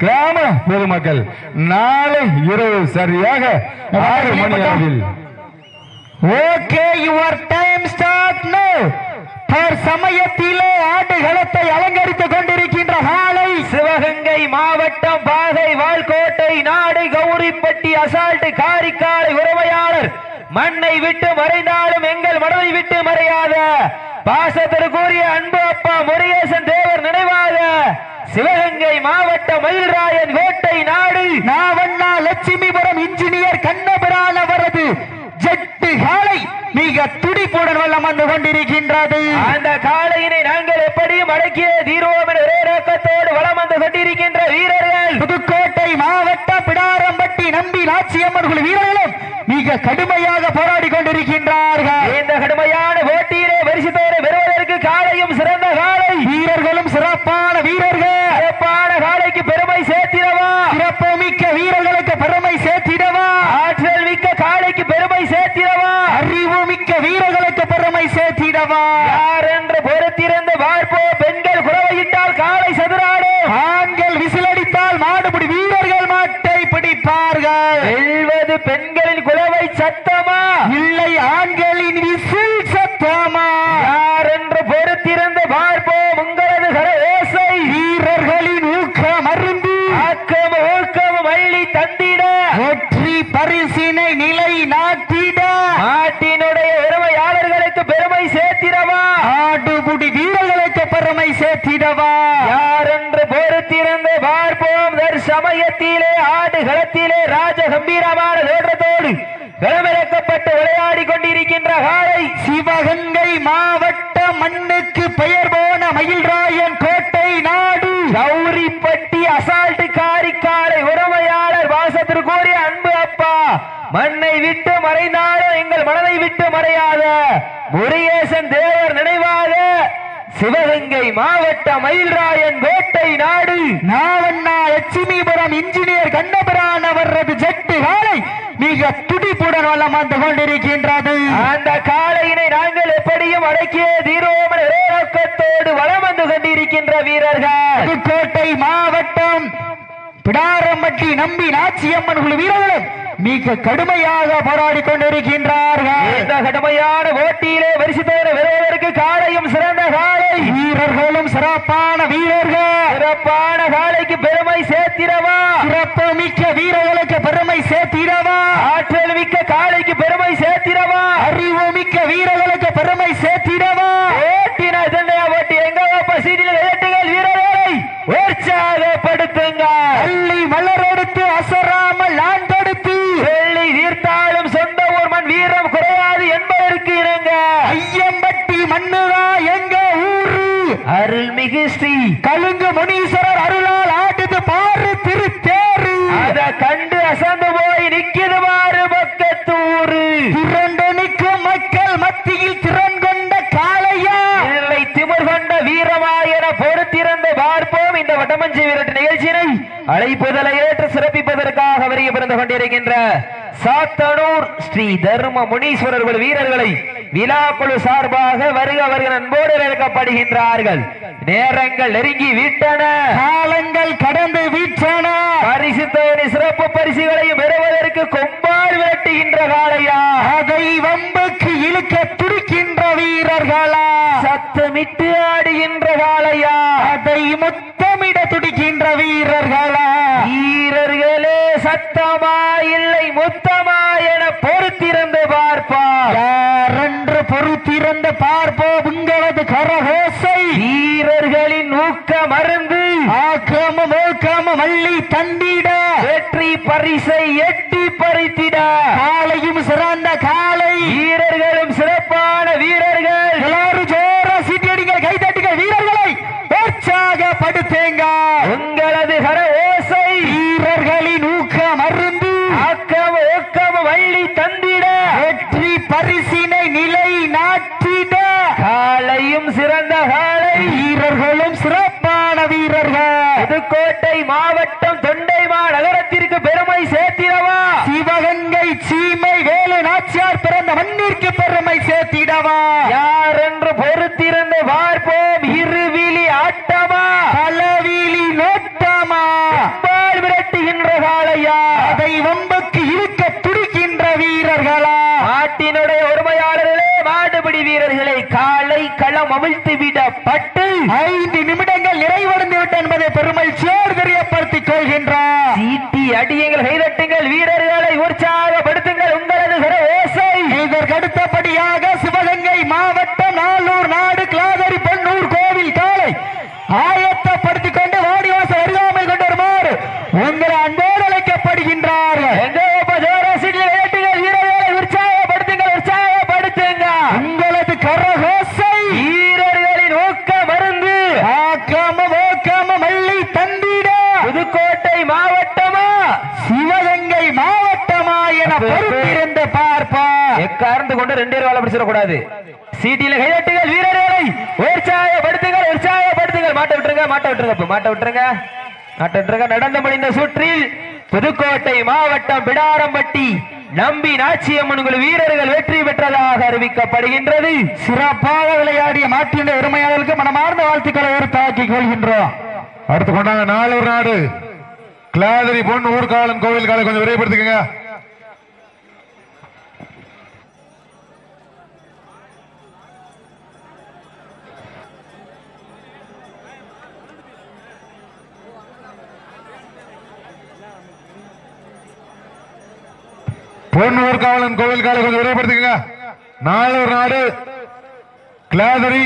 கிராம பொதுமக்கள் நாளை இரவு சரியாக 6 மணி அளவில். ஓகே, யுவர் டைம் ஸ்டார்ட் நவ. சமயத்திலே ஆடுகளத்தை அலங்கரித்துக் கொண்டிருக்கின்ற காலை சிவகங்கை மாவட்டம் பாகை வால்கோட்டை நாடு கௌரிப்பட்டி அசால்ட் காரிக்காலை உறவையாளர் மண்ணை விட்டு மறைந்தாலும் எங்கள் மனதை விட்டு மறையாத பாசத்திற்குரிய அன்பு அப்பா முருகேசன் தேவர் நினைவாக சிவகங்கை மாவட்டம் மயில்ராயன் கோட்டை நாடு நாவண்ணா லட்சுமிபுரம் இன்ஜினியர் கண்ணபிரான் அவரது ஜெட்டு காலை மிக துடிப்புடன் வல்லம் வந்து கொண்டிருக்கின்றது. அந்த காளையினை நாங்கள் எப்படியும் அடக்கிய தீர்வோம் என்ற ஒரே நோக்கத்தோடு வலம் வந்து கொண்டிருக்கின்ற வீரர்கள் புதுக்கோட்டை மாவட்டம் பிடாரம்பட்டி நம்பி நாச்சியம்மன் குழு வீரர்களும் மிக கடுமையாக போராடி கொண்டிருக்கின்றார்கள். இந்த கடுமையான போட்டியிலே பரிசுத்தோடு பெறுவதற்கு காளையும் சிறந்த காளை, வீரர்களும் சிறப்பான வீரர்கள். சிறப்பான காளைக்கு பெருமை சேர்த்திடவா, சிறப்பு மிக்க வீரர்களுக்கு பெருமை சேர்த்திடவா, ஆற்றல் மிக்க காளைக்கு பெருமை சேர்த்திடவா, அறிவு மிக்க வீரர்களுக்கு பெருமை சேர்த்திடவா. யார் என்று பொறுத்திருந்து பார்ப்போம். பெண்கள் குறவையிட்டால் காளை சதுராடும், ஆண்கள் விசிலடித்தால் மாடுபிடி வீரர்கள் மாட்டை பிடிப்பார்கள். வெல்வது பெண்களின் குலவை சத்தமா இல்லை ஆண்களின் விசில் சத்தமா? யார் என்று பொறுத்திருந்து பார்ப்போம். உங்களது கரவேசை வீரர்களின் ஊக்கம் அருந்து ஆக்கம் ஊக்கம் அள்ளி தந்திட வெற்றி பரிசினை நிலை நாட்டிட நாட்டினுடைய உரிமையாளர்களுக்கு பெருமை சேர்த்திடவா, ஆடுபுடி வீரர்களுக்கு பெருமை சேர்த்திடவா. யார் என்று பொறுத்திருந்து பார்ப்போம். தற்சமயத்திலே ஆடுகளத்திலே ராஜ கம்பீரமான தோற்றத்தோடு களமிறக்கப்பட்டு விளையாடி கொண்டிருக்கின்ற காளை சிவகங்கை மாவட்ட மண்ணுக்கு பெயர் போன மயில்ராயன் கோட்டை நாடு கௌரிப்பட்டி அசால்ட் காரிக்காலை உரிமையாளர் வாசத்திற்குரிய அன்பு அப்பா மண்ணை விட்டு மறைந்தாலும் எங்கள் மனதை விட்டு மறையாத முருகேசன் தேவர் நினைவாக சிவகங்கை மாவட்ட மயில்ராயன் கோட்டை நாடு நாவண்ணா லட்சுமிபுரம் இன்ஜினியர் கண்ணபிரான் அவரது ஜெட்டு காலை மிக துடிப்புடன் வல்லம் வந்து கொண்டிருக்கின்றது. அந்த காளையினை நாங்கள் எப்படியும் அடக்கிய தீரோம் ஒரே நோக்கத்தோடு வலம் வந்து கொண்டிருக்கின்ற வீரர்கள் புதுக்கோட்டை மாவட்டம் பிடாரம்பட்டி நம்பி நாச்சியம்மன் குழு வீரர்களும் மிக கடுமையாக போராடி கொண்டிருக்கின்றார்கள். இந்த கடுமையான போட்டியிலே பரிசுத்தோடு வருவதற்கு காளையும் சிறந்த காளை, வீரர்களும் சிறப்பான வீரர்கள். சிறப்பான காளைக்கு பெருமை சேர்த்திடவா, சிறப்பு மிக்க வீரர்களுக்கு பெருமை சேர்த்திடவா, ஆற்றல் மிக்க காளைக்கு பெருமை சேர்த்திடவா, அறிவு மிக்க வீரர்களுக்கு பெருமை சேர்த்திடவா. ஓட்டின இதண்டையா ஓட்டி எங்க பசீட்டில் விளையாட்டுகள் வீரர்களை உற்சாகப்படுத்துங்க. அள்ளி மலரெடுத்து அசராமல் ஆண்டெடுத்து வெள்ளி தீர்த்தாலும் சொந்த ஊர் மண் வீரம் குறையாது என்பதற்கு இணங்க ஐயம்பட்டி மண்ணுதா எங்க ஊரு அருள்மிகு ஸ்ரீ கலுங்கு முனீஸ்வரர் அருளால் ஆடுது பாரு திருத்தேரு. அத கண்டு அசந்து போய் நிக்கிது பாரு பக்கத்தூரு. திரண்டு நிற்கும் மக்கள் மத்தியில் திறன் கொண்ட காளையா இல்லை திமிர் கொண்ட வீரமாயன பொறுத்திருந்து பார்ப்போம். இந்த வட்டமஞ்சி விரட்டு நிகழ்ச்சியினை அழைப்புதலை ஏற்று சிறப்பிப்பதற்காக வருகை பிறந்து கொண்டிருக்கின்ற சாத்தனூர் ஸ்ரீ தர்ம முனீஸ்வரர் வீரர்களை விழாக்குழு சார்பாக வருக வருக அன்போடு அழைக்கப்படுகின்றார்கள். நேரங்கள் நெருங்கி விட்டன, காலங்கள் கடந்து விட்டன. பரிசு தோணி சிறப்பு பரிசுகளையும் பெறுவதற்கு கொம்பால் விரட்டுகின்ற காளையா, அதை வம்புக்கு இழுக்க துடிக்கின்ற வீரர்களா, சத்தமிட்டு ஆடுகின்ற காளையா, அதை முத்தமிட துடிக்கின்ற வீரர்களா. வீரர்களே சத்தமா இல்லை முத்தமா என பொறுத்திருந்து பார்ப்பார். யாரென்று பொறுத்திருந்து பார்ப்போம். உங்களது கரகோசை வீரர்களின் ஊக்க மருந்து ஆக்கமும் ஊக்கமும் அள்ளி தந்திட வெற்றி பரிசை எட்டி பறித்திட காலையும் சிறந்த காலை, வீரர்களும் சிறப்பான வீரர்கள். எல்லாரும் ஜோர சீட்டியடிகள் கைதட்டுகள் வீரர்களை உற்சாகப்படுத்துங்க. உங்களது கர ஓசை வீரர்களின் ஊக்கம் அருந்து ஆக்கம் ஊக்கம் வள்ளி தந்திட வெற்றி பரிசினை நிலை நாட்டிட காலையும் சிறந்த காலை, வீரர்களும் சிறப்பான வீரர்கள். புதுக்கோட்டை மாவட்டம் தொண்டைமா நகரத்திற்கு பெருமை சேர்த்திடவா, சிவகங்கை சீமை வேலு நாச்சியார் பிறந்த மண்ணிற்கு பெருமை சேர்த்திடவா. யார் என்று பொறுத்திருந்து பார்ப்போம். இருவிழி ஆட்டமா பலவிழி நோட்டமா வருகின்ற காளையா, அதை வம்புக்கு இழுக்க துடிக்கின்ற வீரர்களா? நாட்டினுடைய உரிமையாளர்களே, மாடுபிடி வீரர்களை காலை களம் அவிழ்த்து விடப்பட்டு 5 நிமிடங்கள் நிறைவடைந்து விட்ட என்பதை பெருமகிழ்ச்சியோடு தெரியப்படுத்திக் கொள்கின்றார். சீட்டி அடியுங்கள், கைதட்டுங்கள், வீரர்களை உற்சாகப்படுத்துங்கள், உங்களது கர ஓசை. இதற்கு அடுத்தபடியாக சிவகங்கை மாவட்டம் நாளூர் நாடு கிளாதரி பொன்னூர் கோவில் காலை ஆயத்தப்படுத்திக் கொண்டு வாடிவாசல் அருகாமை கொண்டு வருமாறு உங்களை அன்போடு அழைக்கப்படுகின்றார்கள். வீரர்களை உற்சாகப்படுத்துங்கள், உற்சாகப்படுத்துங்க. உங்களது கரகோசை வீரர்களின் ஊக்க மருந்து ஓக்காம மல்லி தந்திட புதுக்கோட்டை மாவட்டமா சிவகங்கை மாவட்டமா என பொறுத்திருந்து பார்ப்பா. எக்கார்ந்து கொண்டு 2 பேர் வேலை பிடிச்சிடக்கூடாது. சீட்டில கைதட்டுங்கள், வீரர்களை உற்சாகப்படுத்துங்கள், உற்சாகப்படுத்துங்கள். மாட்ட விட்டுருங்க. நடந்து முடிந்த சுற்றில் புதுக்கோட்டை மாவட்டம் பிடாரம்பட்டி நம்பி நாச்சியம்மன் குழு வீரர்கள் வெற்றி பெற்றதாக அறிவிக்கப்படுகின்றது. சிறப்பாக விளையாடிய மாட்டினுடைய உரிமையாளர்களுக்கு மனமார்ந்த வாழ்த்துக்களை உறுத்தாக்கிக் கொள்கின்றோம். அடுத்து கொண்டாங்க நாளூர் நாடு கிளாதரி பொன் ஊர்காலன் கோவில் காலை கொஞ்சம் விரைவுபடுத்திக்கங்க. பொன்னூர் காவலன் கோவில் காலை கொஞ்சம் விரைவுபடுத்திக்கங்க. நாளூர் நாடு கிளாதரி